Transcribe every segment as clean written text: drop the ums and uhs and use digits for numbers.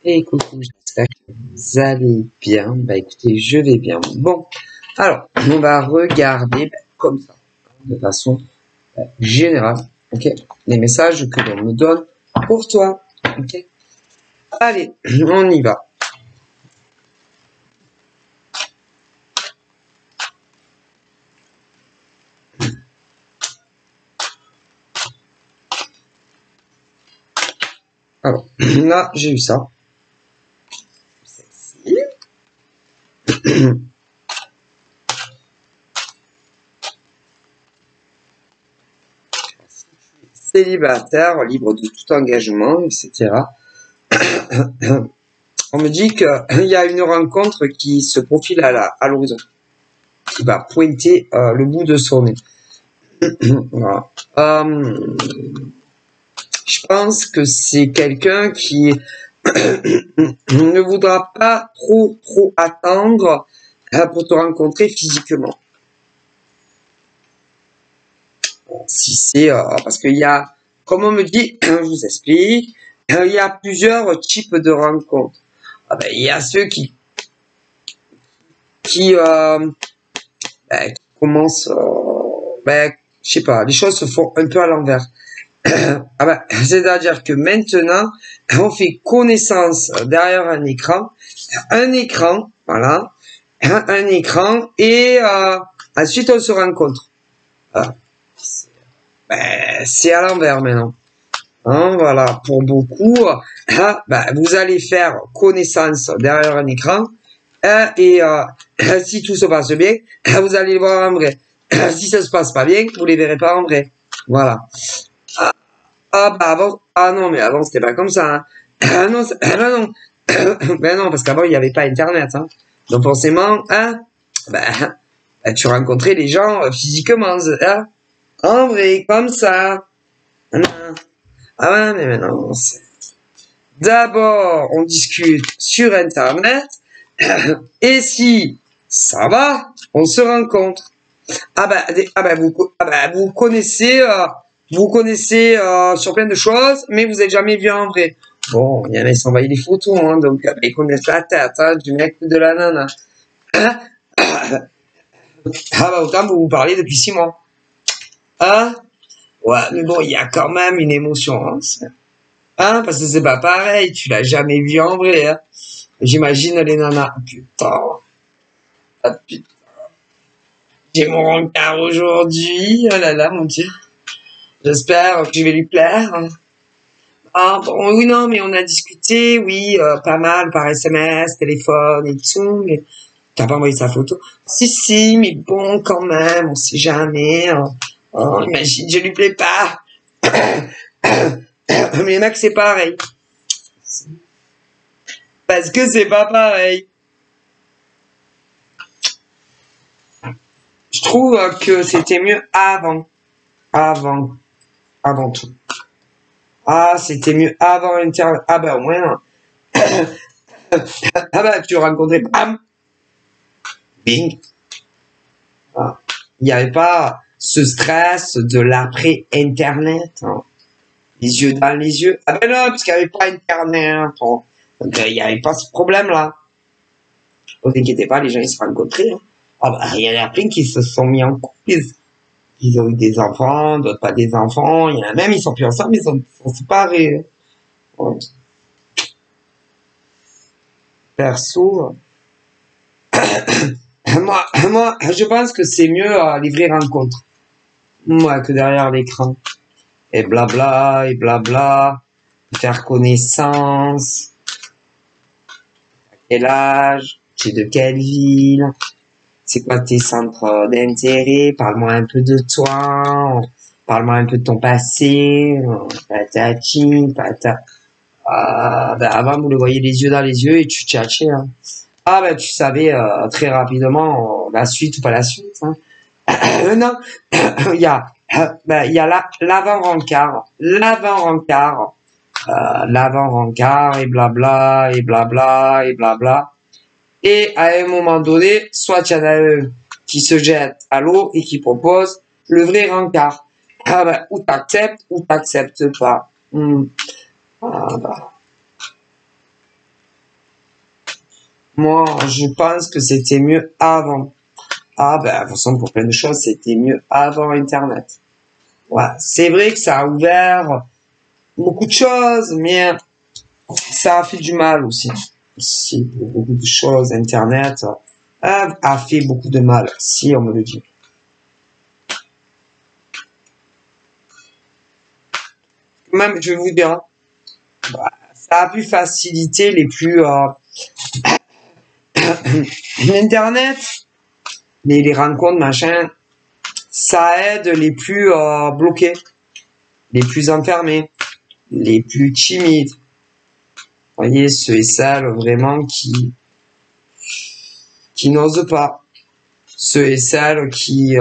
Et coucou, j'espère que vous allez bien. Bah écoutez, je vais bien. Bon, alors, on va regarder comme ça, de façon générale, ok, les messages que l'on me donne pour toi, ok. Allez, on y va. Alors, là, j'ai eu ça. Sexy. Célibataire, libre de tout engagement, etc. On me dit qu'il y a une rencontre qui se profile à l'horizon, qui va pointer le bout de son nez. Voilà. Je pense que c'est quelqu'un qui ne voudra pas trop attendre pour te rencontrer physiquement. Si c'est parce qu'il y a, comme on me dit, je vous explique, il y a plusieurs types de rencontres. Ah ben, il y a ceux qui commencent, je sais pas, les choses se font un peu à l'envers. Ah ben, c'est-à-dire que maintenant, on fait connaissance derrière un écran, voilà, un écran, et ensuite on se rencontre. C'est à l'envers maintenant. Hein, voilà, pour beaucoup, vous allez faire connaissance derrière un écran, et si tout se passe bien, vous allez les voir en vrai. Si ça se passe pas bien, vous les verrez pas en vrai. Voilà. Avant, non, mais avant c'était pas comme ça. Hein. Non, non. Ben non, parce qu'avant il n'y avait pas Internet. Hein. Donc forcément, tu rencontrais les gens physiquement, hein, en vrai, comme ça. Ah ouais, mais maintenant, d'abord on discute sur Internet, et si ça va, on se rencontre. Vous connaissez, sur plein de choses, mais vous n'êtes jamais vu en vrai. Bon, il y en a, ils s'envoient des photos, hein, donc ils connaissent la tête hein, du mec ou de la nana. Autant vous parlez depuis 6 mois. Hein? Ouais, mais bon, il y a quand même une émotion. Hein, parce que c'est pas pareil, tu l'as jamais vu en vrai. Hein. J'imagine les nanas. Putain. Ah, putain. J'ai mon rencard aujourd'hui. Oh là là, mon Dieu. J'espère que je vais lui plaire. Ah bon, oui, non, mais on a discuté, oui, pas mal par SMS, téléphone et tout, mais t'as pas envoyé sa photo. Si, mais bon, quand même, on sait jamais. Oh, imagine, je lui plais pas. Mais les mecs, c'est pareil. Parce que c'est pas pareil. Je trouve que c'était mieux avant. Avant tout. Ah, c'était mieux avant Internet. Ah ben, au moins. Ah ben, tu rencontrais, bam, bing. Ah. Il n'y avait pas ce stress de l'après-Internet. Hein. Les yeux dans les yeux. Ah ben non, parce qu'il n'y avait pas Internet. Hein. Donc, il n'y avait pas ce problème-là. Ne vous inquiétez pas, les gens, ils se rencontraient. Hein. Ah ben, il y en a plein qui se sont mis en couple. Ils ont eu des enfants, d'autres pas des enfants. Il y en a même, ils sont plus ensemble, ils sont séparés. Ouais. Perso, moi, je pense que c'est mieux à les vraies rencontres. Moi, que derrière l'écran. Et blabla, faire connaissance, quel âge, tu es de quelle ville, c'est quoi tes centres d'intérêt, parle-moi un peu de toi, parle-moi un peu de ton passé, patati, patata. Avant, vous le voyez les yeux dans les yeux et tu tchatchais. Hein. Tu savais très rapidement la suite ou pas la suite. Hein. Non, il y a, il y a l'avant-rencard, l'avant-rencard et blabla et blabla et blabla. Et à un moment donné, soit il y en a un qui se jette à l'eau et qui propose le vrai rencard. Ou t'acceptes pas. Moi, je pense que c'était mieux avant. Ah, ben, de toute façon, pour plein de choses, c'était mieux avant Internet. Ouais, c'est vrai que ça a ouvert beaucoup de choses, mais ça a fait du mal aussi. Si, beaucoup de choses, Internet a fait beaucoup de mal, si on me le dit. Même, je vais vous dire, ça a pu faciliter les plus... Internet, les rencontres, machin, ça aide les plus bloqués, les plus enfermés, les plus timides. Vous voyez, ceux et celles vraiment qui n'osent pas. Ceux et celles qui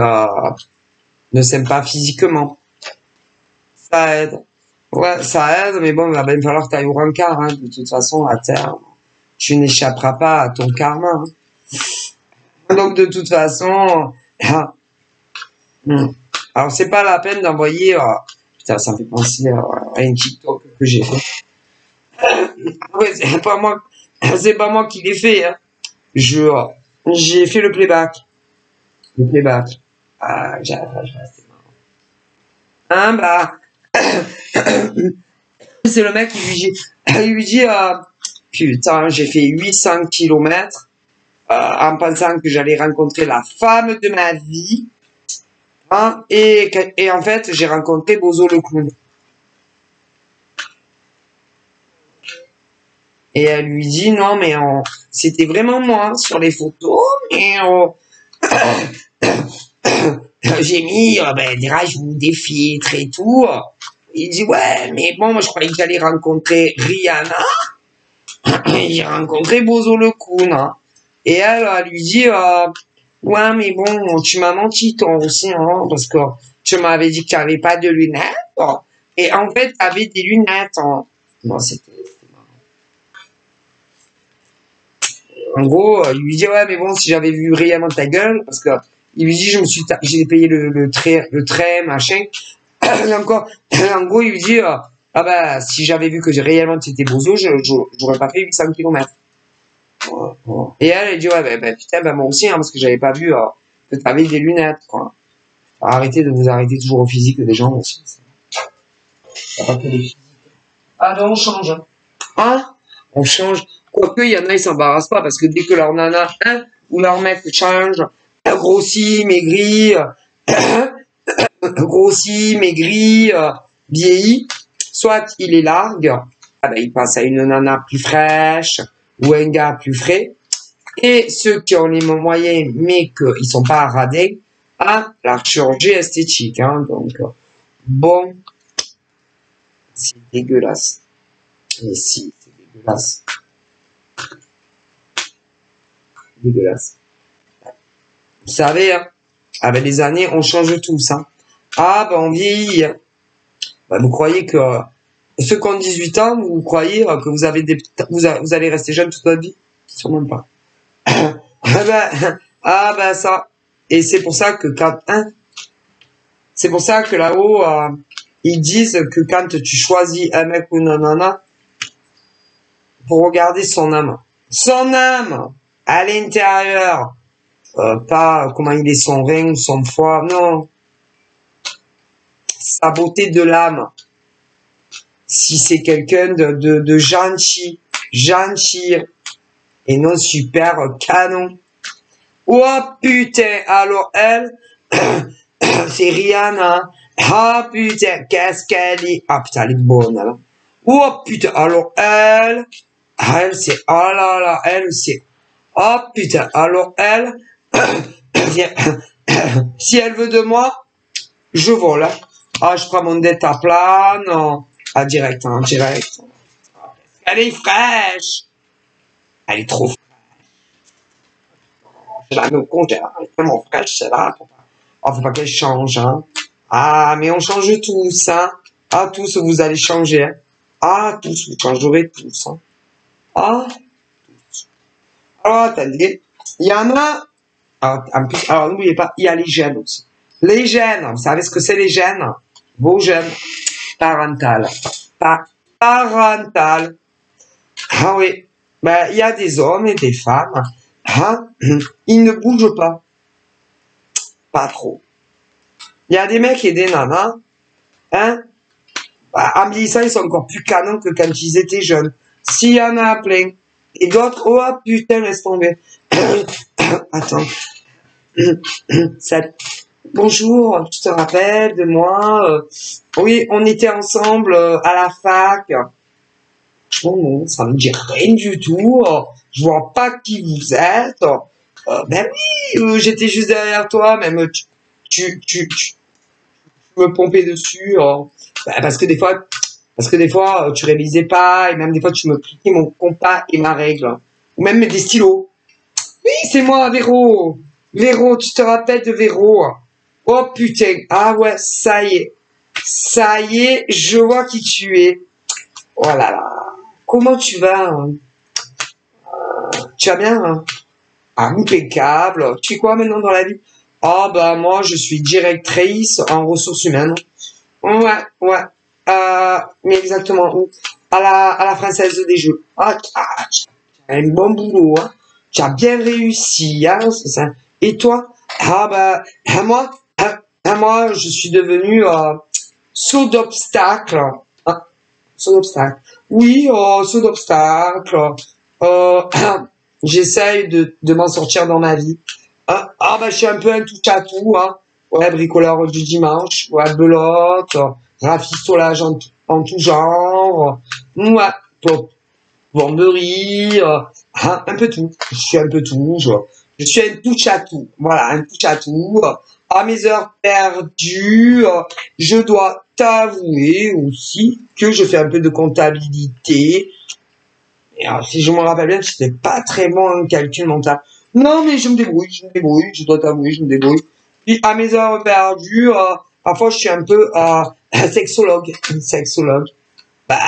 ne s'aiment pas physiquement. Ça aide. Ouais, ça aide, mais bon, il va bien falloir que tu ailles au rencard. Hein. De toute façon, à terme, tu n'échapperas pas à ton karma. Hein. Donc, de toute façon... Alors, c'est pas la peine d'envoyer... putain, ça me fait penser à une TikTok que j'ai fait. Ouais, c'est pas moi qui l'ai fait. Hein. J'ai fait le playback. Le playback. Ah, c'est marrant. Hein, bah... c'est le mec qui lui dit putain, j'ai fait 800 kilomètres en pensant que j'allais rencontrer la femme de ma vie. Hein, et en fait, j'ai rencontré Bozo le clown. Et elle lui dit non, mais c'était vraiment moi sur les photos, mais j'ai mis des rajouts, des filtres et tout. Il dit ouais, mais bon, moi je croyais que j'allais rencontrer Rihanna. J'ai rencontré Bozo le clown. Hein. Et elle lui dit ouais, mais bon, tu m'as menti toi aussi, hein, parce que tu m'avais dit que tu n'avais pas de lunettes. Et en fait, tu avais des lunettes. Hein. Bon, c'était en gros, il lui dit ouais, mais bon, si j'avais vu réellement ta gueule, parce que il lui dit j'ai payé le trait, machin. Et encore, en gros, il lui dit ah bah si j'avais vu que réellement tu étais bozo, j'aurais pas fait 800 km. Et elle dit ouais putain moi aussi hein, parce que j'avais pas vu que t'avais des lunettes quoi. Arrêtez de vous arrêter toujours au physique des gens aussi. Pas que les physiques. Ah non, on change. Hein, on change. Quoique, il y en a, ils s'embarrassent pas parce que dès que leur nana ou leur mec change, grossit, maigrit, grossit, maigrit, vieillit, soit il les largue, ah ben, il passe à une nana plus fraîche ou un gars plus frais. Et ceux qui ont les moyens mais qu'ils sont pas radés, à la chirurgie esthétique. Hein, donc, bon, c'est dégueulasse. Et si, c'est dégueulasse. Dégueulasse. Vous savez, hein, avec les années, on change tous. Hein. Ah, ben on vieillit. Hein. Ben, vous croyez que ceux qui ont 18 ans, vous croyez que vous avez vous allez rester jeune toute votre vie? Sûrement pas. Ah ben ça. Et c'est pour ça que c'est pour ça que là-haut, ils disent que quand tu choisis un mec ou une nana, pour regarder son âme. Son âme à l'intérieur. Pas comment il est son rein ou son foie, non. Sa beauté de l'âme. Si c'est quelqu'un de gentil, et non super canon. Oh putain, alors elle, c'est Rihanna. Ah putain, qu'est-ce qu'elle est. Ah putain, elle est bonne, alors. Oh putain, alors elle c'est, oh là là, elle c'est, oh putain, alors elle, si elle veut de moi, je vole. Ah, je prends mon dette à plat, non. Ah, direct, hein, direct. Elle est fraîche. Elle est trop fraîche. Je la mets au congélateur. Elle est tellement fraîche, celle-là. Oh, faut pas qu'elle change, hein. Ah, mais on change tous, hein. Ah, tous, vous allez changer, hein. Ah, tous, vous changerez tous, hein. Ah, tous. Alors, attendez. Il y en a, en plus, alors n'oubliez pas, il y a les gènes aussi. Les gènes, vous savez ce que c'est les gènes? Vos gènes parentales. Parentales. Ah oui. Ben, il y a des hommes et des femmes, hein, ils ne bougent pas. Pas trop. Il y a des mecs et des nanas, hein, bah, en vieillissant, ils sont encore plus canons que quand ils étaient jeunes. S'il y en a plein. Et d'autres, oh putain, laisse tomber. Attends. Bonjour, tu te rappelles de moi? Oui, on était ensemble à la fac. Franchement, non, ça me dit rien du tout. Je vois pas qui vous êtes. Ben oui, j'étais juste derrière toi, même tu me pompais dessus. Ben, parce que des fois, tu révisais pas, et même des fois, tu me piquais mon compas et ma règle. Ou même des stylos. Oui, c'est moi, Véro. Véro, tu te rappelles de Véro? Oh putain, ah ouais, ça y est. Ça y est, je vois qui tu es. Oh là là. Comment tu vas, hein? Tu vas bien, hein? Ah, impeccable. Tu fais quoi maintenant dans la vie? Ah bah moi, je suis directrice en ressources humaines. Ouais, ouais. Mais exactement où? À la Française des Jeux. Tu as un bon boulot, hein. Tu as bien réussi, hein, c'est ça. Et toi? Ah bah, moi, je suis devenu saut d'obstacle. Hein, saut d'obstacle. Oui, saut d'obstacle. Euh, j'essaye de m'en sortir dans ma vie. Bah, je suis un peu un touche-à-tout, hein. Ouais, bricoleur du dimanche, ouais, belote, rafistolage en tout genre, ouais, plomberie, un peu tout. Je suis un peu tout, je suis un touche-à-tout. Voilà, un touche-à-tout. À mes heures perdues, je dois t'avouer aussi que je fais un peu de comptabilité. Et alors, si je me rappelle bien, j'étais pas très bon en calcul mental. Non, mais je me débrouille, je dois t'avouer, je me débrouille. Puis, à mes heures perdues, parfois, je suis un peu sexologue. Sexologue. Bah,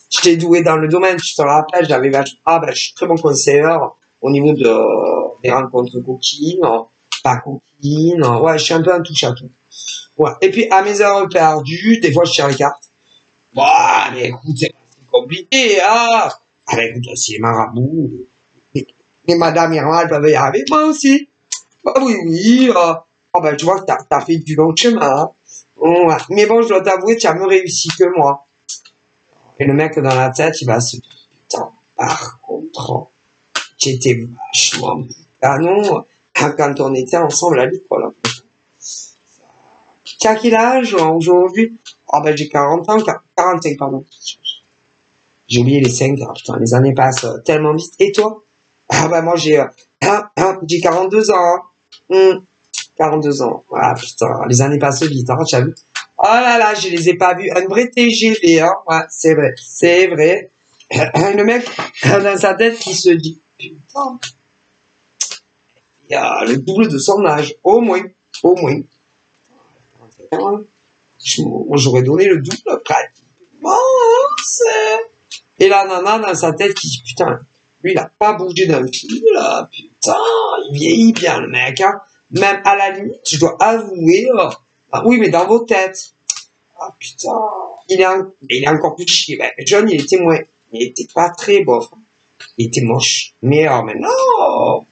j'étais doué dans le domaine, tu te rappelles, je suis très bon conseilleur au niveau des rencontres coquines, pas coquines. Ouais, je suis un peu un touche-à-tout. Ouais. Et puis, à mes heures perdues, des fois, je tire les cartes. Bah, mais écoute, c'est compliqué, hein. Avec le dossier marabout. Et Madame Irma, elle peuvent y arriver, moi aussi. Bah oui, oui. Tu vois que t'as fait du long chemin, hein. Ouais. Mais bon, je dois t'avouer, tu as mieux réussi que moi. Et le mec dans la tête, il va se dire, putain, par contre, j'étais vachement canon quand on était ensemble à l'école. Tu as quel âge aujourd'hui? Ben j'ai 40 ans, 45, pardon. J'ai oublié les 5, putain, les années passent tellement vite. Et toi? Ben moi j'ai 42 ans. Hein. 42 ans. Ah putain, les années passent vite, hein, tu as vu? Oh là là, je les ai pas vus. Un vrai TGV, hein. Ouais, c'est vrai, c'est vrai. Le mec, dans sa tête, qui se dit, putain, il y a le double de son âge, au moins, au moins. Moi, j'aurais donné le double, pratiquement. Et la nana, dans sa tête, qui dit, putain, lui, il a pas bougé d'un fil, là, putain, il vieillit bien, le mec, hein. Même à la limite, je dois avouer, oui, mais dans vos têtes. Ah, putain, il est encore plus chier. Ben, John, il était pas très bof. Il était moche. Mais maintenant,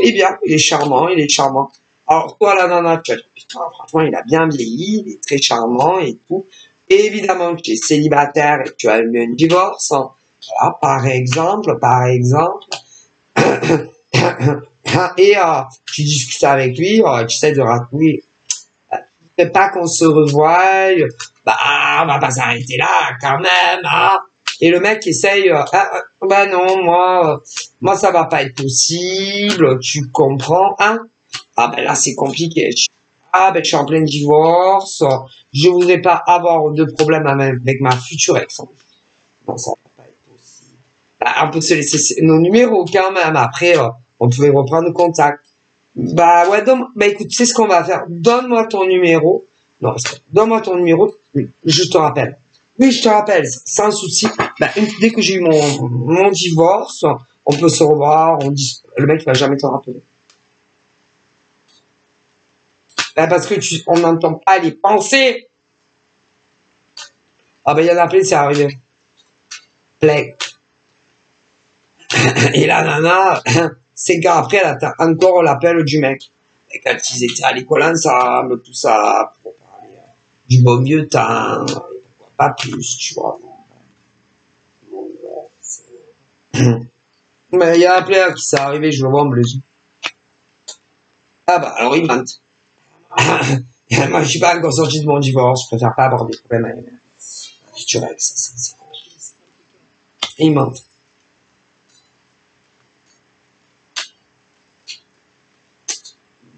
il est bien, il est charmant, il est charmant. Alors, toi, la nana, tu vas dire, putain, franchement, il a bien vieilli, il est très charmant et tout. Et évidemment, tu es célibataire et tu as eu un divorce. Hein. Voilà, par exemple, et tu discutes avec lui, tu essaies de raconter, ne pas qu'on se revoie, bah, on va pas s'arrêter là, quand même, hein. Et le mec essaye, bah non, moi, ça va pas être possible, tu comprends, hein? Ah ben là, c'est compliqué. Je suis en plein divorce, je voudrais pas avoir de problème avec ma future ex. Non, ça va pas être possible. Bah, on peut se laisser nos numéros quand même. Après, on pouvait reprendre contact. Bah ouais, bah écoute, c'est ce qu'on va faire. Donne-moi ton numéro. Non, donne-moi ton numéro. Je te rappelle. Oui, je te rappelle, sans souci. Bah, dès que j'ai eu mon divorce, on peut se revoir. Le mec, il va jamais te rappeler. Bah, parce que on n'entend pas les pensées. Ah bah, il y en a plein, c'est arrivé. Plein. Et la nana, 5 ans après, elle attend encore l'appel du mec. Et quand ils étaient à l'école ensemble, tout ça, pour parler du bon vieux temps, pas plus, tu vois. Mais il y a un player qui s'est arrivé, je le vois en bleu. Ah bah, alors il mente. Moi, je suis pas encore sorti de mon divorce, je préfère pas avoir des problèmes avec tu vois, c'est compliqué. Et il mente.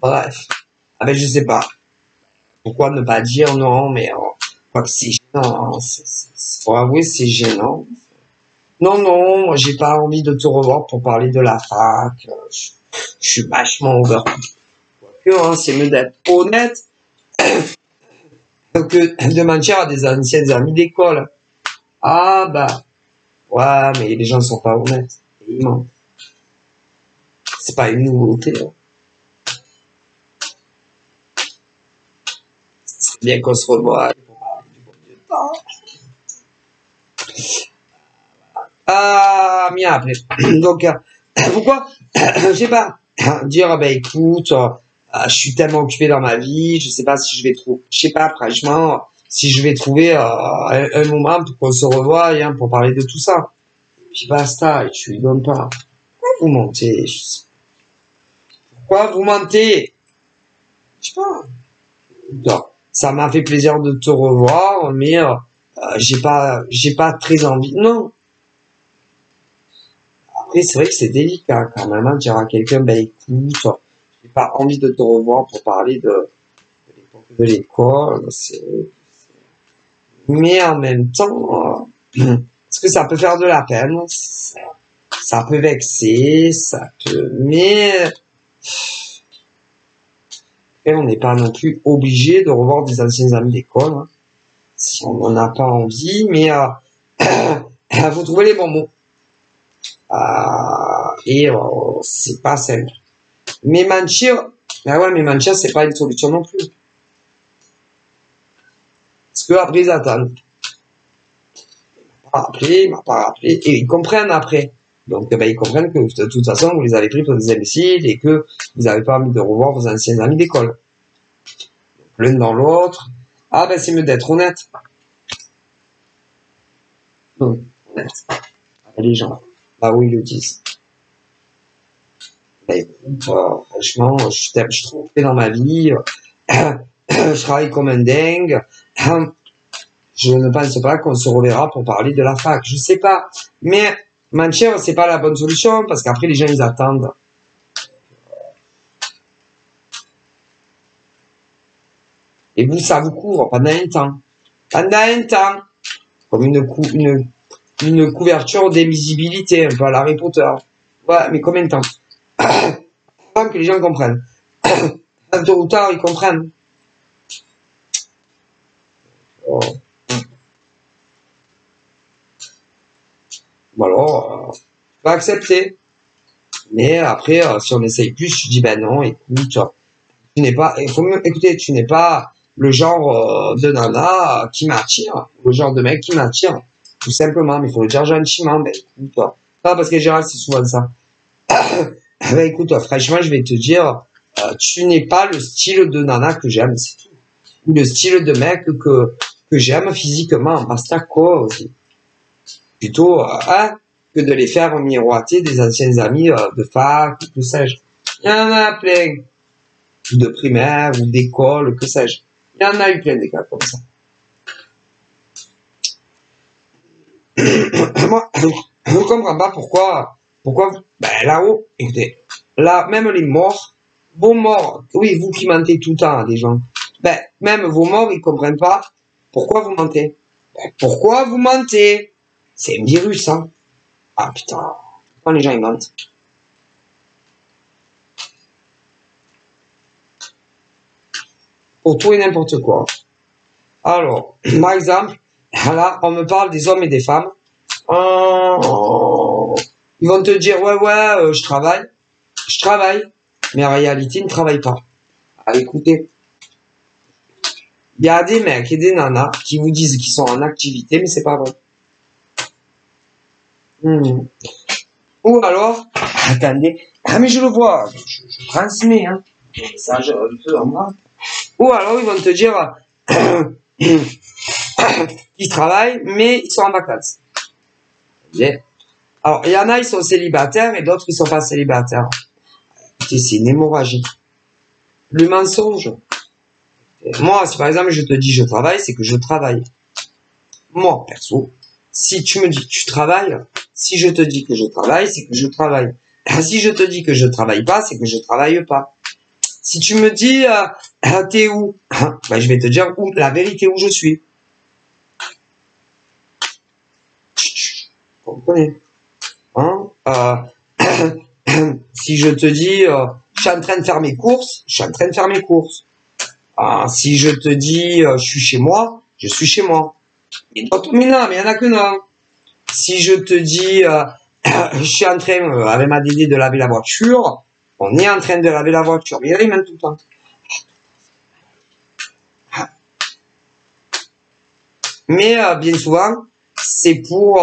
Bref. Ah ben, je sais pas. Pourquoi ne pas dire non, mais quoi que c'est gênant. Faut avouer, c'est gênant. Non, non, moi, j'ai pas envie de te revoir pour parler de la fac. Je suis vachement over. Que, hein, c'est mieux d'être honnête que de mentir à des anciennes amies d'école. Ah, bah, ouais, mais les gens sont pas honnêtes. Ils mentent. C'est pas une nouveauté. Hein. C'est bien qu'on se revoie pour parler du bon Dieu de temps. Ah, bien après. Donc, pourquoi, je sais pas, dire, ben écoute, je suis tellement occupé dans ma vie, je sais pas si je vais trouver, je sais pas, franchement, si je vais trouver un moment pour qu'on se revoie, hein, pour parler de tout ça. Puis basta, et tu lui donnes pas. Pourquoi vous mentez? Pourquoi vous mentez? Je sais pas. Non. Ça m'a fait plaisir de te revoir, mais j'ai pas très envie. Non. Après, c'est vrai que c'est délicat quand même, hein, dire à quelqu'un, ben écoute, j'ai pas envie de te revoir pour parler de l'époque de l'école. Mais en même temps, parce que ça peut faire de la peine, ça peut vexer, ça peut, mais on n'est pas non plus obligé de revoir des anciens amis d'école, hein, si on n'en a pas envie, mais faut trouver les bons mots. Et c'est pas simple. Mais mentir, ben ouais, mais mentir, c'est pas une solution non plus. Parce que après, ils attendent. Il m'a pas rappelé, et ils comprennent après. Donc, ben, ils comprennent que de toute façon, vous les avez pris pour des imbéciles et que vous n'avez pas envie de revoir vos anciens amis d'école. L'un dans l'autre. Ah, ben, c'est mieux d'être honnête. Donc, honnête. Les gens, bah oui, ils le disent. Ben, écoute, franchement, je trouve que dans ma vie, je travaille comme un dingue. Je ne pense pas qu'on se reverra pour parler de la fac. Je sais pas. Mais mentir, c'est pas la bonne solution parce qu'après, les gens, ils attendent. Et vous, ça vous couvre pendant un temps. Pendant un temps. Comme une couverture d'invisibilité, un peu à l'Harry Potter. Ouais, mais combien de temps? Avant que les gens comprennent. Tôt ou tard, ils comprennent. Oh. Bon alors, faut accepter. Mais après, si on essaye plus, tu dis, ben non, écoute, tu n'es pas, écoutez, tu n'es pas le genre de nana qui m'attire, le genre de mec qui m'attire, tout simplement, mais il faut le dire gentiment, ben écoute, pas parce que Gérald, c'est souvent ça. Ben écoute, franchement, je vais te dire, tu n'es pas le style de nana que j'aime, c'est tout. Ou le style de mec que j'aime physiquement, basta quoi aussi. Plutôt, hein, que de les faire miroiter des anciens amis de fac, que sais-je. Il y en a plein. Ou de primaire, ou d'école, que sais-je. Il y en a eu plein des cas comme ça. Moi, je ne comprends pas pourquoi, ben là-haut, écoutez, là, même les morts, vos morts, oui, vous qui mentez tout le temps à des gens, ben, même vos morts, ils comprennent pas pourquoi vous mentez. Ben, pourquoi vous mentez? C'est un virus, hein. Ah putain, pourquoi les gens ils mentent? Pour tout et n'importe quoi. Alors, par exemple, là, on me parle des hommes et des femmes. Ils vont te dire, ouais, je travaille, mais en réalité, ils ne travaillent pas. Ah, écoutez, il y a des mecs et des nanas qui vous disent qu'ils sont en activité, mais c'est pas vrai. Ou alors, attendez, ah mais je le vois, je transmets, hein, le message un peu en moi. Ou alors ils vont te dire qu'ils travaillent, mais ils sont en vacances. Alors, il y en a, ils sont célibataires, et d'autres, ils sont pas célibataires. C'est une hémorragie. Le mensonge. Moi, si par exemple je te dis je travaille, c'est que je travaille. Moi, perso, si tu me dis que tu travailles, si je te dis que je travaille, c'est que je travaille. Si je te dis que je travaille pas, c'est que je travaille pas. Si tu me dis t'es où, ben, je vais te dire où la vérité où je suis. Vous comprenez, hein, si je te dis je suis en train de faire mes courses, je suis en train de faire mes courses. Si je te dis je suis chez moi, je suis chez moi. Mais non, mais il y en a que non. Si je te dis je suis en train avec ma Dédé de laver la voiture, on est en train de laver la voiture. Mais il y en a même tout le temps. Mais bien souvent, c'est pour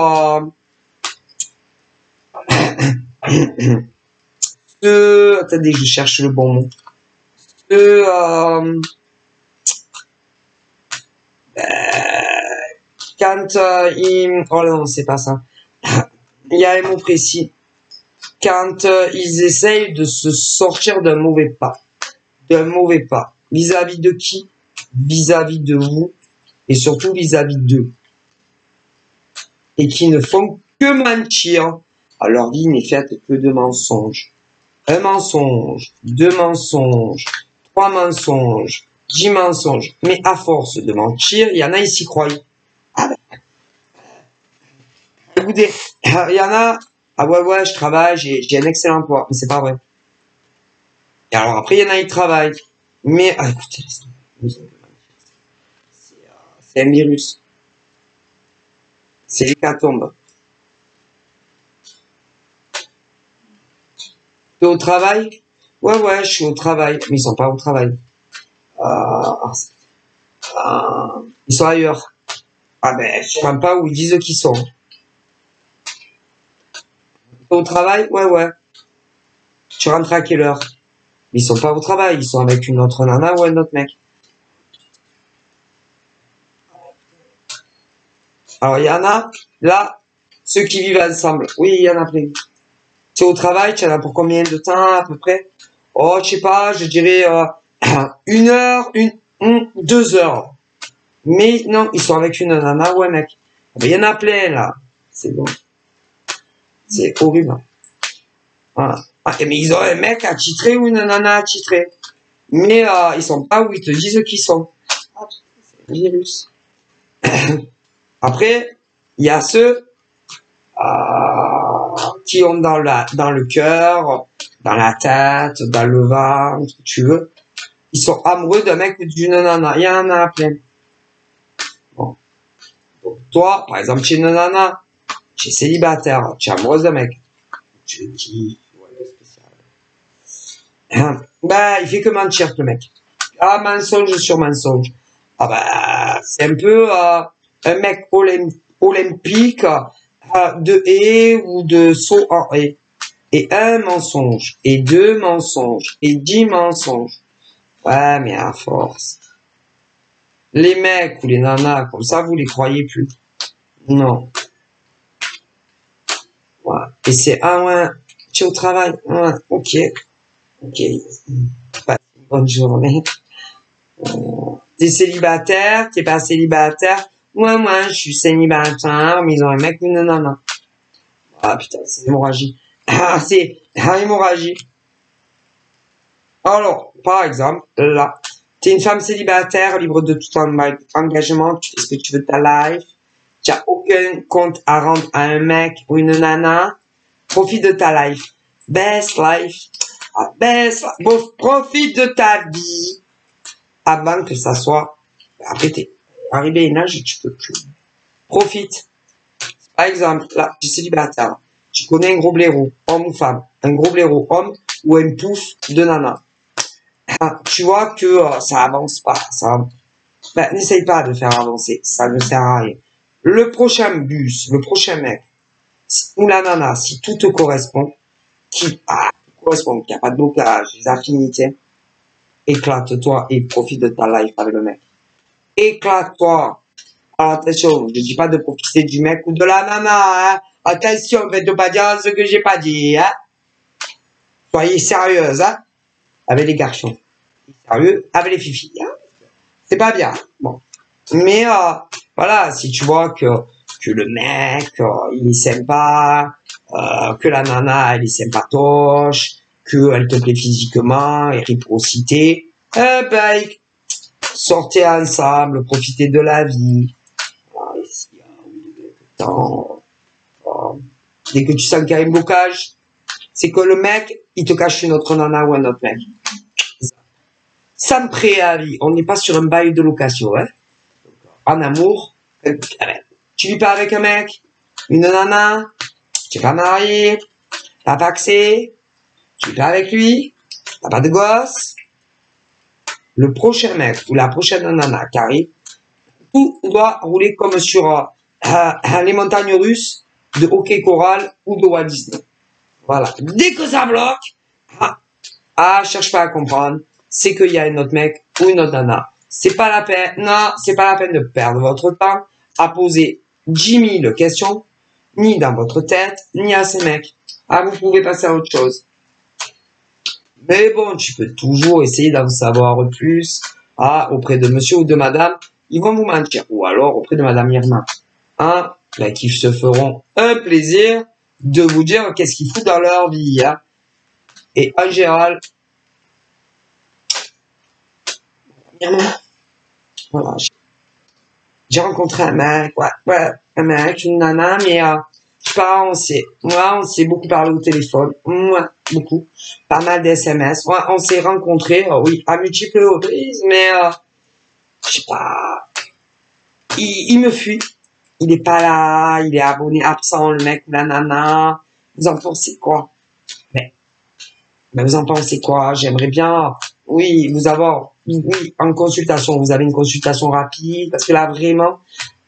attendez, je cherche le bon mot. Quand oh non, c'est pas ça. Il y a un mot précis. Quand ils essayent de se sortir d'un mauvais pas. D'un mauvais pas. Vis-à-vis de qui? Vis-à-vis de vous. Et surtout vis-à-vis d'eux. Et qui ne font que mentir. Alors, leur vie n'est faite que de mensonges. Un mensonge, 2 mensonges, 3 mensonges, 10 mensonges. Mais à force de mentir, il y en a, ils s'y croient. Écoutez, il y en a, ah ouais, je travaille, j'ai un excellent emploi, mais c'est pas vrai. Et alors après, il y en a, ils travaillent. Mais, écoutez, c'est un virus. C'est l'hécatombe. T'es au travail? Ouais, je suis au travail. Mais ils sont pas au travail. Ils sont ailleurs. Ah ben, je comprends pas où ils disent qu'ils sont. T'es au travail? Ouais. Tu rentres à quelle heure? Mais ils sont pas au travail. Ils sont avec une autre nana ou un autre mec. Alors, il y en a, là, ceux qui vivent ensemble. Oui, il y en a plein. Tu es au travail, tu en as pour combien de temps, à peu près? Oh, je sais pas, je dirais 1 heure, 2 heures. Mais non, ils sont avec une nana ou un mec. Il y en a plein, là. C'est bon. C'est horrible. Voilà. Mais ils ont un mec attitré ou une nana attitrée. Mais ils sont pas où ils te disent qu'ils sont. C'est un virus. Après, il y a ceux qui ont dans le cœur, dans la tête, dans le ventre, tu veux. Ils sont amoureux d'un mec ou d'une nana. Il y en a plein. Bon. Donc, toi, par exemple, tu es une nana, tu es célibataire, tu es amoureuse d'un mec. Tu es qui? Ouais, spécial. Ben, il fait que mentir, le mec. Mensonge sur mensonge. C'est un peu un mec olympique de haie ou de saut en haie. Et 1 mensonge, et 2 mensonges, et 10 mensonges. Ouais, mais à force. Les mecs ou les nanas, comme ça, vous les croyez plus. Non. Ouais. Et c'est, ouais, tu es au travail. Ouais, ok. Bonne journée. T'es célibataire, t'es pas célibataire. Ouais, moi, je suis célibataire, mais ils ont un mec ou une nana. Putain, c'est l'hémorragie. C'est l'hémorragie. Alors, par exemple, là, t'es une femme célibataire, libre de tout engagement, tu fais ce que tu veux de ta life, tu n'as aucun compte à rendre à un mec ou une nana, profite de ta life. Best life. Profite de ta vie avant que ça soit... Après, t'es arrivé à un âge où tu peux plus. Profite. Par exemple, là, tu es célibataire. Tu connais un gros blaireau, homme ou femme. Un gros blaireau, homme ou un pouf de nana. Tu vois que ça avance pas. N'essaye pas de faire avancer. Ça ne sert à rien. Le prochain bus, le prochain mec, ou la nana, si tout te correspond, qu'il n'y a pas de blocage, des affinités, éclate-toi et profite de ta life avec le mec. Éclate-toi. Alors attention, je dis pas de profiter du mec ou de la nana, hein. Attention, faites pas dire ce que j'ai pas dit, hein. Soyez sérieuse, hein, avec les garçons. Sérieux, avec les filles, hein. C'est pas bien. Bon. Mais, voilà, si tu vois que le mec, il est sympa, que la nana, elle est sympatoche, qu'elle te plaît physiquement, et réciprocité, ben, sortez ensemble, profitez de la vie. Dès que tu sens qu'il y a un blocage, c'est que le mec, il te cache une autre nana ou un autre mec. Sans préavis, on n'est pas sur un bail de location, hein. En amour, tu vis pas avec un mec, une nana, tu n'es pas marié, t'as pas accès, tu vis pas avec lui, t'as pas de gosse. Le prochain mec ou la prochaine nana qui arrive, tout doit rouler comme sur les montagnes russes de hockey choral ou de Walt Disney. Voilà. Dès que ça bloque, cherche pas à comprendre, c'est qu'il y a un autre mec ou une autre nana. C'est pas la peine, non, c'est pas la peine de perdre votre temps à poser 10 000 questions, ni dans votre tête, ni à ces mecs. Vous pouvez passer à autre chose. Mais bon, tu peux toujours essayer d'en savoir plus, auprès de monsieur ou de madame, ils vont vous mentir. Ou alors auprès de madame Irma. Qui se feront un plaisir de vous dire qu'est-ce qu'ils foutent dans leur vie, hein. Et en général, voilà, j'ai rencontré un mec, un mec, une nana, mais je sais pas, on s'est beaucoup parlé au téléphone, beaucoup, pas mal d'SMS, on s'est rencontrés, oui, à multiples reprises, mais je sais pas, il me fuit, il est pas là, il est abonné absent, le mec ou la nana, vous en pensez quoi? Mais vous en pensez quoi? J'aimerais bien, oui, vous avoir, oui, en consultation, vous avez une consultation rapide, parce que là, vraiment,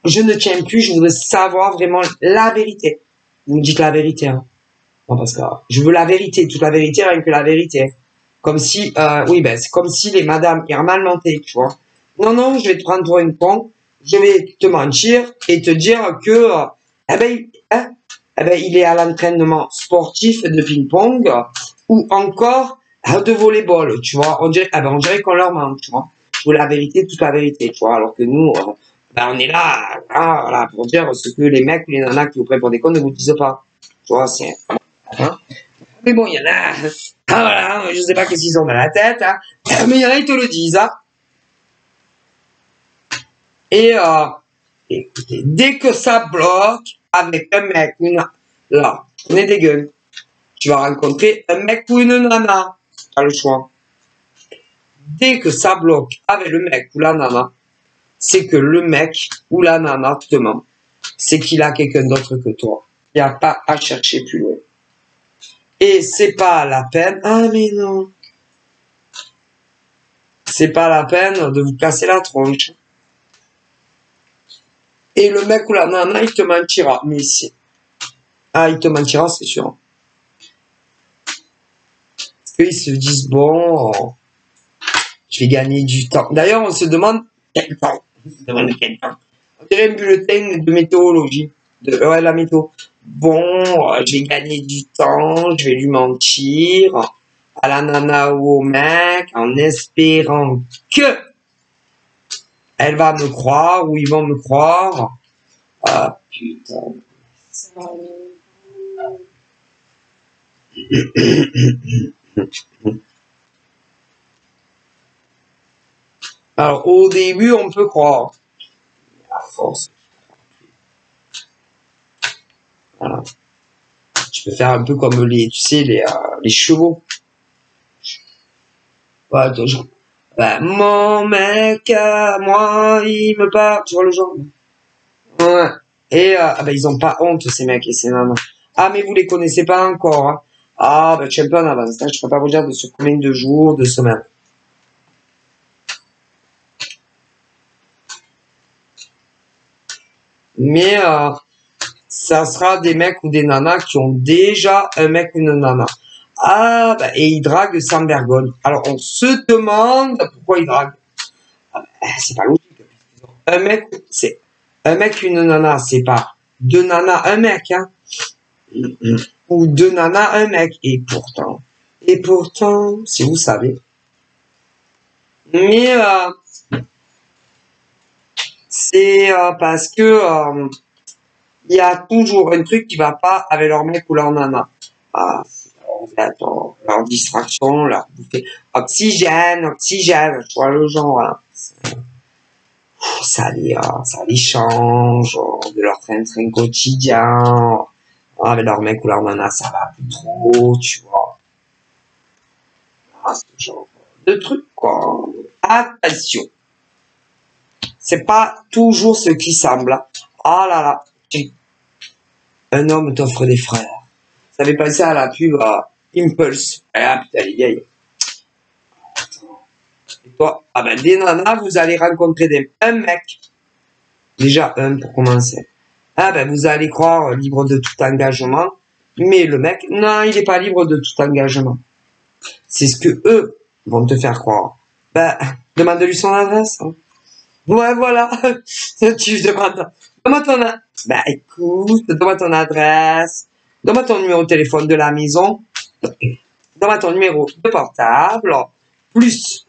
je ne tiens plus, je voudrais savoir vraiment la vérité. Vous me dites la vérité, hein. Non, parce que je veux la vérité, toute la vérité, rien que la vérité. Comme si, c'est comme si les madames Irma mentaient, tu vois. Non, je vais te prendre pour une con, je vais te mentir et te dire que, il est à l'entraînement sportif de ping-pong ou encore de volleyball, tu vois. On dirait qu'on leur ment, tu vois. Je veux la vérité, toute la vérité, tu vois. Alors que nous, on est là, voilà, pour dire ce que les mecs ou les nanas qui vous prennent pour des cons ne vous disent pas. Tu vois, c'est, hein. Mais bon, il y en a, voilà, je sais pas qu'est-ce qu'ils ont dans la tête, hein. Mais il y en a, ils te le disent, hein. Et, écoutez, dès que ça bloque avec un mec, là, on est des gueules. Tu vas rencontrer un mec ou une nana. Tu as le choix. Dès que ça bloque avec le mec ou la nana, c'est que le mec ou la nana te ment. C'est qu'il a quelqu'un d'autre que toi. Il n'y a pas à chercher plus loin. Et c'est pas la peine. Mais non. C'est pas la peine de vous casser la tronche. Et le mec ou la nana, il te mentira. Mais si. Il te mentira, c'est sûr. Parce qu'ils se disent, bon, je vais gagner du temps. D'ailleurs, on se demande quel temps. On dirait un bulletin de météorologie. La météo. Bon, je vais gagner du temps, je vais lui mentir à la nana ou au mec en espérant que elle va me croire ou ils vont me croire. Putain. Alors, au début, on peut croire. À force. Voilà. Tu peux faire un peu comme les chevaux. Toujours. Mon mec, moi, il me parle. Tu vois le genre? Ouais. Et, ils ont pas honte, ces mecs et ces nanas. Mais vous les connaissez pas encore, hein. Je suis un peu en avance, hein. Je peux pas vous dire de sur combien de jours, de semaines. Mais, ça sera des mecs ou des nanas qui ont déjà un mec ou une nana. Ah, bah, et ils draguent sans vergogne. Alors, on se demande pourquoi ils draguent. C'est pas logique. Un mec, c'est un mec, une nana, c'est pas deux nanas, un mec, hein. Ou deux nanas, un mec. Et pourtant, si vous savez. Mais c'est parce que il y a toujours un truc qui va pas avec leur mec ou leur nana. Ah, leur distraction, leur bouffée. Oxygène, tu vois le genre, hein. Ça les change de leur train-train quotidien. Avec leur mec ou leur nana, ça va plus trop, tu vois. Ah, ce genre de truc, quoi. Attention. C'est pas toujours ce qui semble. Ah là là. Un homme t'offre des frères. Ça fait penser à la pub Impulse. Ah putain, les vieilles. Et toi, ah ben des nanas, vous allez rencontrer un mec. Déjà un pour commencer. Ah ben vous allez croire libre de tout engagement. Mais le mec, non, il n'est pas libre de tout engagement. C'est ce que eux vont te faire croire. Ben, demande-lui son adresse. Hein. Ouais, voilà. Tu demandes. Donne-moi ton adresse. Ben, écoute, donne-moi ton adresse. Donne-moi ton numéro de téléphone de la maison. Donne-moi ton numéro de portable. Plus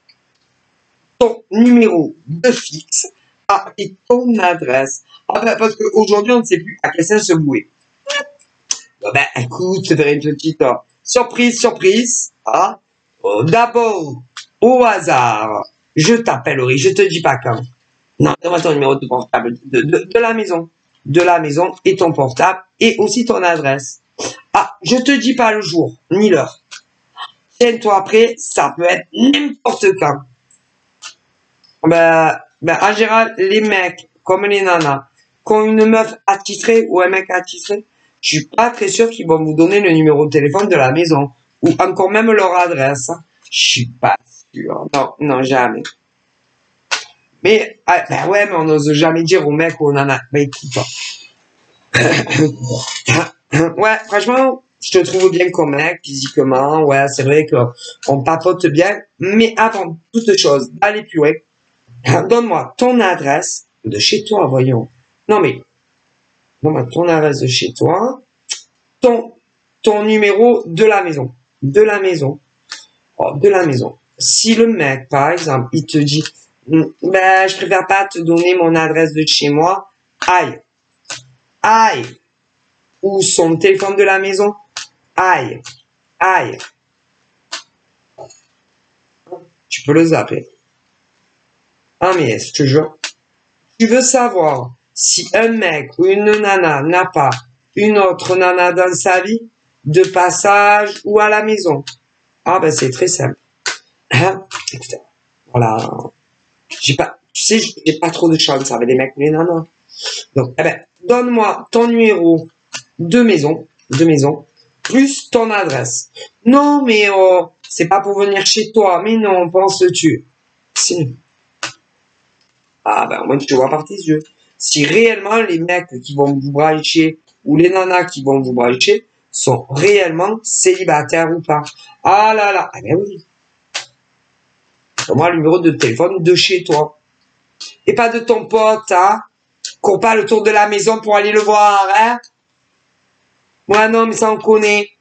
ton numéro de fixe. Ah, et ton adresse. Ah, ben, parce qu'aujourd'hui, on ne sait plus à quel sens se vouer. Ben, écoute, je ferai une petite surprise. Ah. D'abord, au hasard, je t'appellerai, je te dis pas quand. Non, donne-moi ton numéro de portable de la maison. De la maison et ton portable et aussi ton adresse. Ah, je te dis pas le jour, ni l'heure. Tiens-toi après, ça peut être n'importe quand. Ben, en général, les mecs, comme les nanas, qui ont une meuf attitrée ou un mec attitré, je suis pas très sûr qu'ils vont vous donner le numéro de téléphone de la maison. Ou encore même leur adresse. Je suis pas sûr. Non, jamais. Mais, ben ouais, mais on n'ose jamais dire au mec ou aux nanas. Ben écoute. Ouais, franchement, je te trouve bien comme mec, physiquement. Ouais, c'est vrai qu'on papote bien. Mais avant toute chose, d'aller plus loin, donne-moi ton adresse de chez toi, voyons. Non mais, donne-moi ton adresse de chez toi. Ton numéro de la maison. De la maison. Oh, de la maison. Si le mec, par exemple, il te dit, ben, je préfère pas te donner mon adresse de chez moi, aïe, ou son téléphone de la maison, aïe, tu peux le zapper. Ah, mais je te jure, tu veux savoir si un mec ou une nana n'a pas une autre nana dans sa vie, de passage ou à la maison. Ah, ben, c'est très simple. Hein? Voilà. Tu sais, j'ai pas trop de chance avec les mecs ou les nanas. Donc, eh ben, donne-moi ton numéro de maison, plus ton adresse. Non, mais c'est pas pour venir chez toi. Mais non, penses-tu? Si. Ah ben, moi, tu vois par tes yeux. Si réellement les mecs qui vont vous brancher ou les nanas qui vont vous brancher sont réellement célibataires ou pas. Ah là là, ah ben oui. Donne-moi le numéro de téléphone de chez toi. Et pas de ton pote, hein, cours pas le tour de la maison pour aller le voir, hein. Ouais, non, mais ça, on connaît.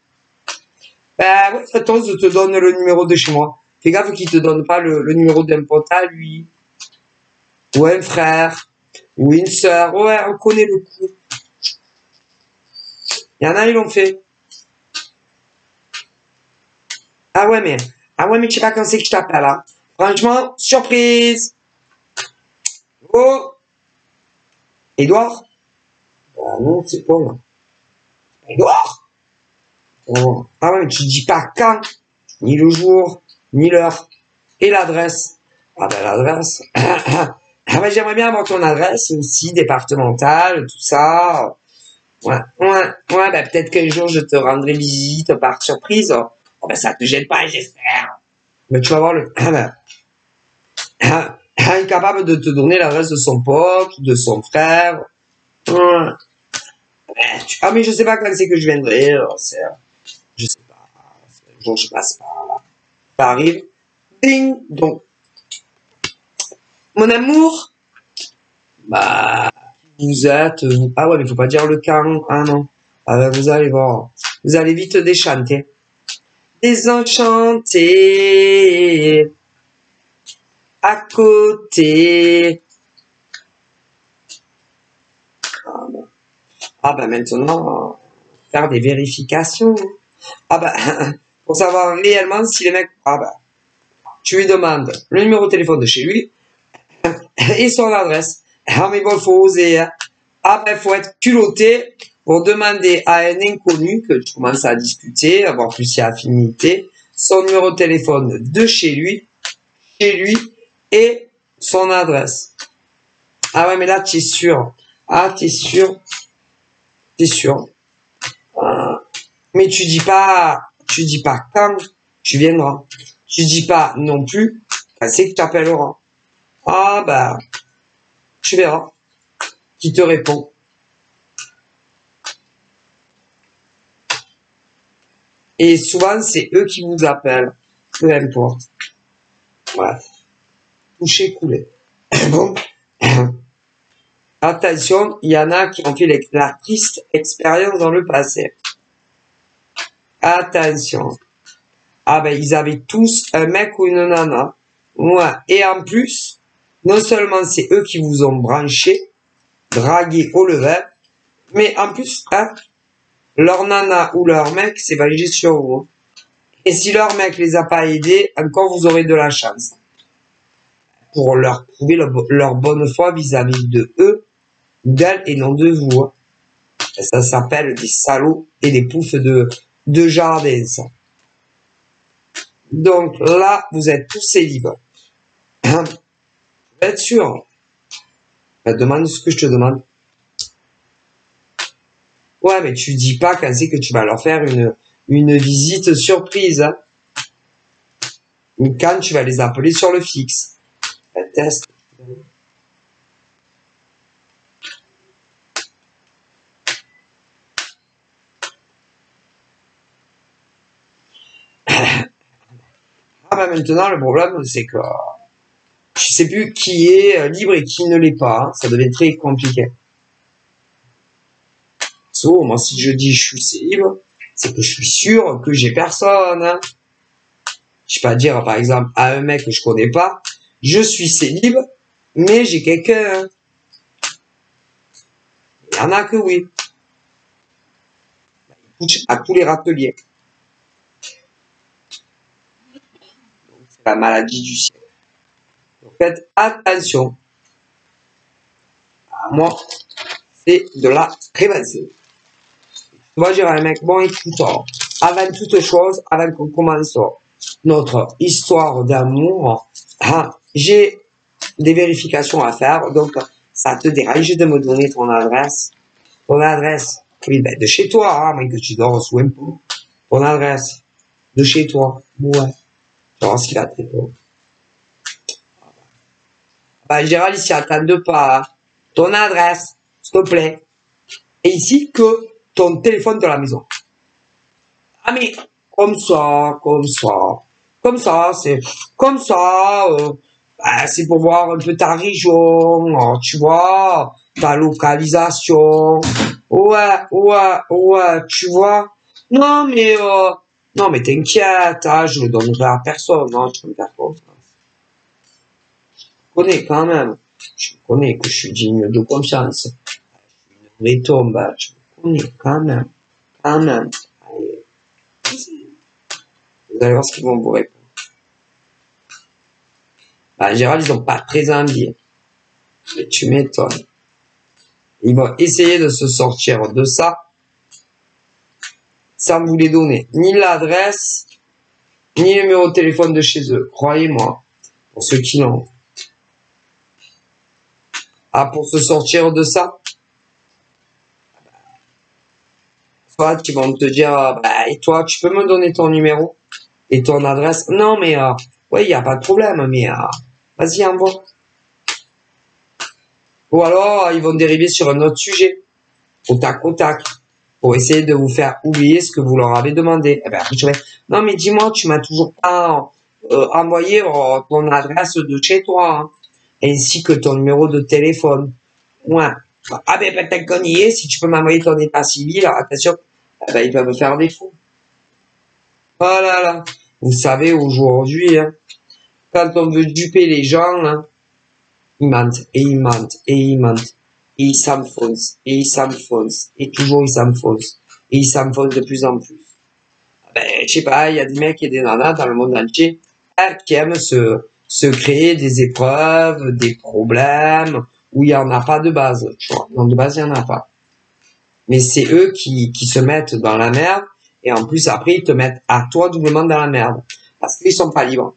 Ben, ouais, attends, je te donne le numéro de chez moi. Fais gaffe qu'il te donne pas le numéro d'un pote à lui. Ou un frère. Ou une sœur. Ouais, on connaît le coup. Il y en a, ils l'ont fait. Ah ouais, mais tu sais pas quand c'est que je t'appelle, hein. Franchement, surprise. Oh. Edouard? Ah non, c'est pas là. Edouard? Oh. Ah ouais, mais tu dis pas quand, ni le jour, ni l'heure, et l'adresse. Ah ben l'adresse. Ah ben j'aimerais bien avoir ton adresse aussi, départementale, tout ça. Ouais, ben peut-être qu'un jour je te rendrai visite par surprise. Oh ben ça te gêne pas, j'espère. Mais tu vas voir le. Incapable de te donner l'adresse de son pote, de son frère. Ouais. Ah, mais je sais pas quand c'est que je viendrai. Je sais pas. Un jour, je passe par là. Ça arrive. Ding. Donc, mon amour. Bah, vous êtes. Ah ouais, mais faut pas dire le camp. Ah non. Ah ben, vous allez voir. Vous allez vite déchanter. Désenchanté. À côté. Ah ben maintenant, faire des vérifications. Ah ben, pour savoir réellement si les mecs... Ah ben, tu lui demandes le numéro de téléphone de chez lui et son adresse. Ah mais bon, faut oser. Hein. Ah ben, faut être culotté pour demander à un inconnu que tu commences à discuter, avoir plus si affinité, son numéro de téléphone de chez lui et son adresse. Ah ouais, mais là, tu es sûr. Ah, t'es sûr. T'es sûr. Mais tu dis pas quand tu viendras. Tu dis pas non plus quand c'est que tu appelleras. Ah bah, tu verras qui te répond. Et souvent, c'est eux qui vous appellent. Peu importe. Voilà. Toucher, couler. Bon. Attention, il y en a qui ont fait la triste expérience dans le passé. Attention. Ah ben, ils avaient tous un mec ou une nana. Ouais. Et en plus, non seulement c'est eux qui vous ont branché, dragué au level, mais en plus, hein, leur nana ou leur mec s'est validé sur vous. Et si leur mec les a pas aidés, encore vous aurez de la chance. Pour leur prouver leur bonne foi vis-à-vis de eux, d'elles et non de vous. Et ça s'appelle des salauds et des poufs de jardin, ça. Donc là, vous êtes tous célibes. Vous êtes sûr? Demande ce que je te demande. Ouais, mais tu dis pas quand c'est que tu vas leur faire une visite surprise. Hein. Quand tu vas les appeler sur le fixe. Un test. Ah ben maintenant, le problème, c'est que tu sais plus qui est libre et qui ne l'est pas. Hein. Ça devient très compliqué. So, moi, si je dis je suis libre, c'est que je suis sûr que j'ai personne. Hein. Je peux pas dire, par exemple, à un mec que je connais pas, je suis célib, mais j'ai quelqu'un. Il y en a que oui. À tous les râteliers. C'est la maladie du siècle. Donc, faites attention. Moi, c'est de la prévention. Tu vas dire à un mec, bon, écoute, avant toute chose, avant qu'on commence notre histoire d'amour, j'ai des vérifications à faire, donc ça te dérange de me donner ton adresse. Ton adresse, oui, ben, de chez toi, hein, mais que tu dors sous un pont. Ton adresse, de chez toi, ouais. Tu vois ce qu'il a te répondre. Ben, Gérald, ici, attends pas. Hein. Ton adresse, s'il te plaît. Et ici, que ton téléphone de la maison. Ah, mais, comme ça, c'est, comme ça, c'est pour voir un peu ta région, tu vois, ta localisation. Ouais, tu vois. Non, mais t'inquiète, hein, je le donnerai à personne, non, tu peux me faire confiance. Je connais quand même. Je connais que je suis digne de confiance. Je suis une vraie tombe, hein, je me connais quand même. Allez. Vous allez voir ce qu'ils vont vous répondre. En général, ils n'ont pas très envie. Mais tu m'étonnes. Ils vont essayer de se sortir de ça sans vous les donner ni l'adresse, ni le numéro de téléphone de chez eux. Croyez-moi, pour ceux qui l'ont. Ah, pour se sortir de ça, soit ils vont te dire, bah, et toi, tu peux me donner ton numéro et ton adresse? Non, mais, ouais, il n'y a pas de problème, mais, vas-y, envoie. Ou alors, ils vont dériver sur un autre sujet. au tac, pour essayer de vous faire oublier ce que vous leur avez demandé. Eh ben, après, tu vas dire, non, mais dis-moi, tu m'as toujours pas envoyé ton adresse de chez toi, hein, ainsi que ton numéro de téléphone. Ouais. Ah ben, peut-être qu'on y est, si tu peux m'envoyer ton état civil, attention, eh ben, ils peuvent me faire des fous. Oh là là. Vous savez, aujourd'hui, hein, quand on veut duper les gens, hein, ils mentent, et ils mentent, et ils mentent. Et ils s'enfoncent, et ils s'enfoncent, et toujours ils s'enfoncent. Et ils s'enfoncent de plus en plus. Ben, je sais pas, il y a des mecs et des nanas dans le monde entier qui aiment se créer des épreuves, des problèmes, où il n'y en a pas de base. Tu vois. Non, de base, il n'y en a pas. Mais c'est eux qui se mettent dans la merde, et en plus, après, ils te mettent à toi doublement dans la merde. Parce qu'ils sont pas libres.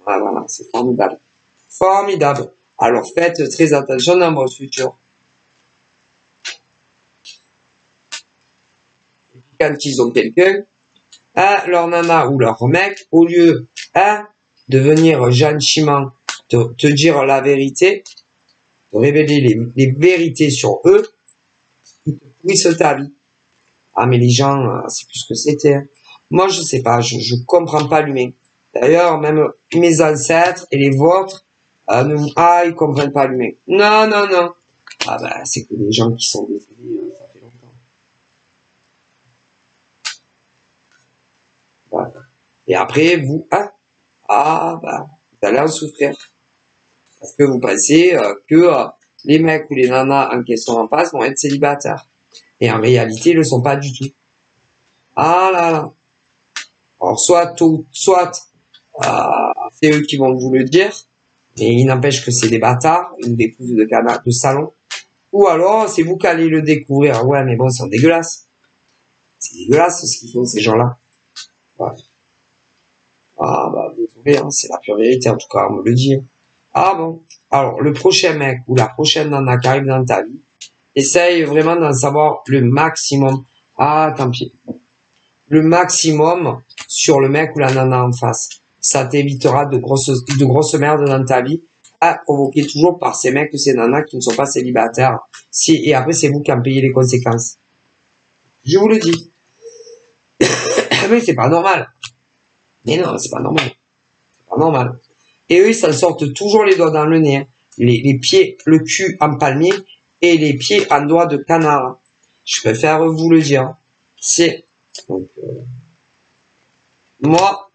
Voilà, c'est formidable. Formidable. Alors faites très attention dans votre futur. Et puis quand ils ont quelqu'un, leur nana ou leur mec, au lieu de venir gentiment te dire la vérité, de révéler les vérités sur eux, ils te pourrissent ta vie. Ah mais les gens, c'est plus ce que c'était. Hein. Moi je sais pas, je comprends pas l'humain. D'ailleurs, même mes ancêtres et les vôtres, ils comprennent pas l'humain. Non, non, non. Ah ben, c'est que les gens qui sont décédés, ça fait longtemps. Voilà. Et après, vous, vous allez en souffrir. Parce que vous pensez que les mecs ou les nanas en question en face vont être célibataires. Et en réalité, ils ne le sont pas du tout. Ah là là. Alors, soit c'est eux qui vont vous le dire, mais il n'empêche que c'est des bâtards, ou des pousses de canard de salon. Ou alors, c'est vous qui allez le découvrir. Ouais, mais bon, c'est dégueulasse. C'est dégueulasse ce qu'ils font, ces gens-là. Ouais. Ah, bah, désolé, hein, c'est la pure vérité, en tout cas, on me le dit. Ah bon. Alors, le prochain mec ou la prochaine nana qui arrive dans ta vie, essaye vraiment d'en savoir le maximum. Ah, tant pis. Le maximum sur le mec ou la nana en face. Ça t'évitera de grosses merdes dans ta vie, à provoquer toujours par ces mecs ou ces nanas qui ne sont pas célibataires. Et après, c'est vous qui en payez les conséquences. Je vous le dis. Mais c'est pas normal. Mais non, c'est pas normal. C'est pas normal. Et eux, ils s'en sortent toujours les doigts dans le nez. Hein. Les pieds, le cul en palmier et les pieds en doigts de canard. Je préfère vous le dire. C'est... Donc, moi,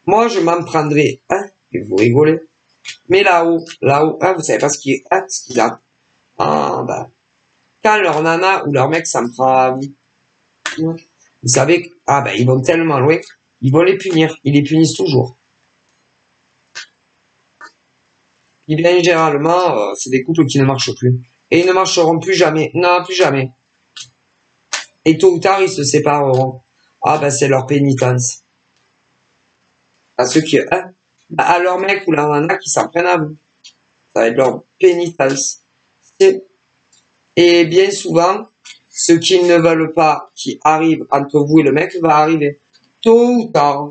je m'en prendrais. Hein, et vous rigolez. Mais là-haut, hein, vous savez pas ce qu'il a. Ah, bah, quand leur nana ou leur mec s'en prend à vous, vous savez, ils vont tellement loin, ils vont les punir. Ils les punissent toujours. Et bien, généralement, c'est des couples qui ne marchent plus. Et ils ne marcheront plus jamais. Non, plus jamais. Et tôt ou tard, ils se sépareront. Ah, ben, c'est leur pénitence. À ceux qui, à leur mec ou leur nana qui s'en prennent à vous. Ça va être leur pénitence. Et bien souvent, ce qu'ils ne veulent pas qui arrive entre vous et le mec va arriver. Tôt ou tard.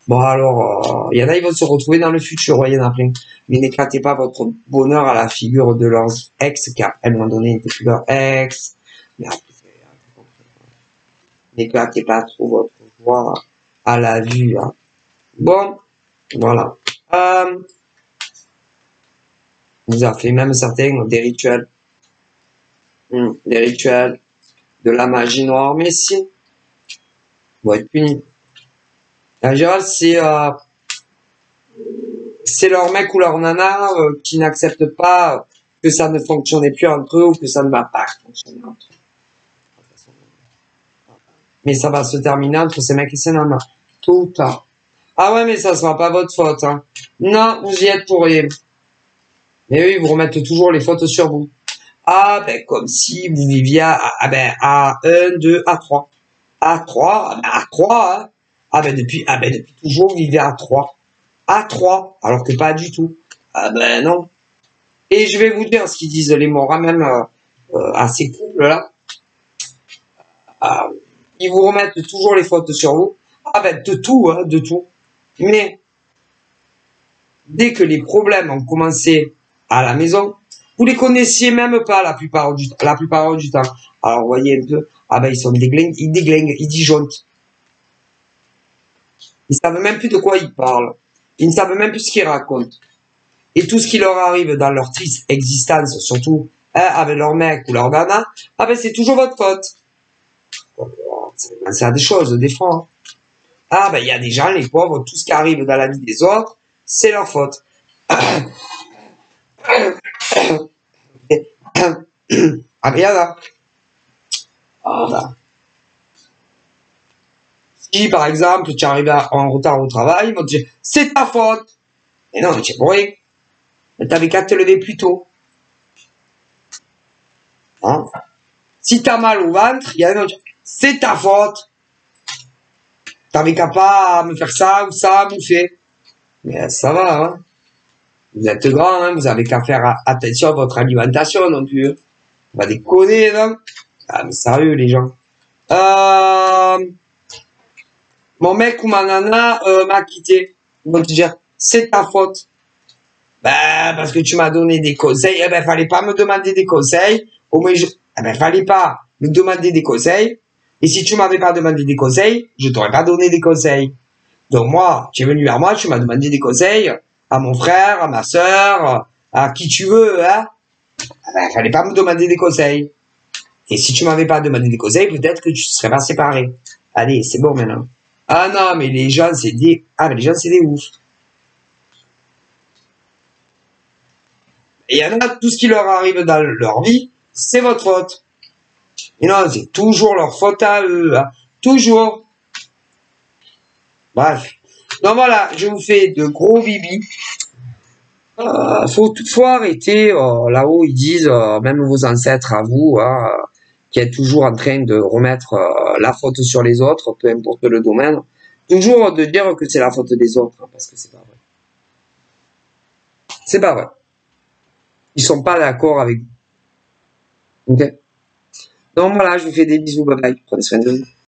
Bon, alors, il y en a, ils vont se retrouver dans le futur, il y en a plein. Mais n'éclatez pas votre bonheur à la figure de leurs ex, qui à un moment donné n'était plus leur ex. Mais après, n'éclatez pas trop votre joie à la vue. Hein. Bon, voilà. Vous avez fait même certains des rituels. Des rituels de la magie noire, mais si, vont être punis. En général, c'est leur mec ou leur nana qui n'acceptent pas que ça ne fonctionnait plus entre eux ou que ça ne va pas fonctionner entre eux. Mais ça va se terminer entre ces mecs et ces nanas. Tôt ou tard. Ah ouais, mais ça sera pas votre faute. Hein. Non, vous y êtes pour rien. Mais eux, ils vous remettent toujours les fautes sur vous. Ah, ben, comme si vous viviez à 1, 2, à 3. À 3, à 3, hein. Depuis toujours, vous vivez à 3. À 3, alors que pas du tout. Ah ben non. Et je vais vous dire ce qu'ils disent les morts, même à ces couples-là. Ils vous remettent toujours les fautes sur vous. Ah ben de tout, hein, de tout. Mais dès que les problèmes ont commencé à la maison, Vous les connaissiez même pas la plupart du temps. Alors, vous voyez un peu, ah ben, ils sont déglingues, ils disjonctent. Ils savent même plus de quoi ils parlent. Ils ne savent même plus ce qu'ils racontent. Et tout ce qui leur arrive dans leur triste existence, surtout avec leur mec ou leur nana, ah ben c'est toujours votre faute. C'est à des choses, des fois. Ah ben il y a des gens, les pauvres, tout ce qui arrive dans la vie des autres, c'est leur faute. Ah ben il y en a. Ah ben. Si par exemple tu arrives en retard au travail, ils vont te dire c'est ta faute. Et non, mais tu es bourré. Mais t'avais qu'à te lever plus tôt. Hein? Si t'as mal au ventre, il y a un autre. C'est ta faute. T'avais qu'à pas me faire ça ou ça, bouffer. Mais ça va, hein. Vous êtes grand, hein. Vous avez qu'à faire attention à votre alimentation non plus. On va déconner, non? Ah, mais sérieux, les gens. Mon mec ou ma nana m'a quitté. Ils vont te dire, c'est ta faute. Ben, parce que tu m'as donné des conseils. Eh ben, fallait pas me demander des conseils. Au moins, eh ben, fallait pas me demander des conseils. Et si tu m'avais pas demandé des conseils, je t'aurais pas donné des conseils. Donc moi, tu es venu vers moi, tu m'as demandé des conseils à mon frère, à ma sœur, à qui tu veux, hein. Eh ben, fallait pas me demander des conseils. Et si tu m'avais pas demandé des conseils, peut-être que tu serais pas séparés. Allez, c'est bon maintenant. Ah non, mais les gens, mais les gens, c'est des oufs. Et il y en a, tout ce qui leur arrive dans leur vie, c'est votre faute. Et non, c'est toujours leur faute à eux, hein. Toujours. Bref. Donc voilà, je vous fais de gros bibis. Faut toutefois arrêter, là-haut, ils disent, même vos ancêtres à vous, hein, qui êtes toujours en train de remettre la faute sur les autres, peu importe le domaine, toujours de dire que c'est la faute des autres, hein, parce que c'est pas vrai. C'est pas vrai. Ils sont pas d'accord avec vous. Ok? Donc voilà, je vous fais des bisous, bye bye, prenez soin de vous.